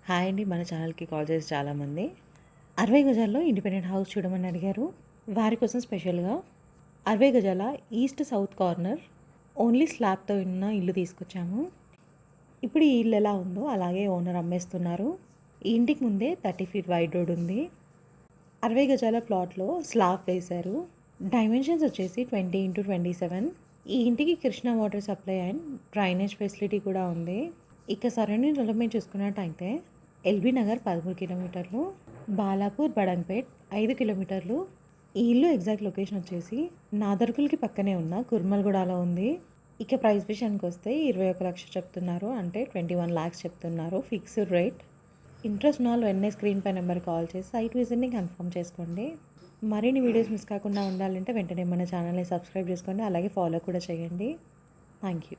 Hi అండి. మన ఛానల్‌కి కాల్ చేసి చాలామంది 60 గజాల్లో ఇండిపెండెంట్ హౌస్ చూడమని అడిగారు. వారి కోసం స్పెషల్‌గా 60 గజాల ఈస్ట్ సౌత్ కార్నర్ ఓన్లీ స్లాబ్‌తో ఉన్న ఇల్లు తీసుకొచ్చాము. ఇప్పుడు ఈ ఇల్లు ఎలా ఉందో అలాగే ఓనర్ అమ్మేస్తున్నారు. ఈ ఇంటికి ముందే 30 ఫీట్ వైడ్ రోడ్ ఉంది. 60 గజాల ప్లాట్‌లో స్లాబ్ వేశారు. డైమెన్షన్స్ వచ్చేసి 20x27. ఈ ఇంటికి Krishna water supply and drainage facility కూడా ఉంది. ఇక సరౌండింగ్ డెవలప్మెంట్ చూసుకున్నట్టయితే ఎల్బీ నగర్ 13 కిలోమీటర్లు, బాలాపూర్ బడంగ్పేట్ 5 కిలోమీటర్లు. ఈ ఇల్లు ఎగ్జాక్ట్ లొకేషన్ వచ్చేసి నాదర్గుల్కి పక్కనే ఉన్న కుర్మల్గూడలో ఉంది. ఇక ప్రైస్ విషయానికి వస్తే 21 లక్షలు చెప్తున్నారు, అంటే 21 lakhs చెప్తున్నారు ఫిక్స్డ్ రేట్. ఇంట్రెస్ట్ ఉన్న వాళ్ళు వెంటనే స్క్రీన్ పై నెంబర్ కాల్ చేసి సైట్ విజిట్ని కన్ఫర్మ్ చేసుకోండి. మరిన్ని వీడియోస్ మిస్ కాకుండా ఉండాలంటే వెంటనే మన ఛానల్ని సబ్స్క్రైబ్ చేసుకోండి, అలాగే ఫాలో కూడా చేయండి. Thank you.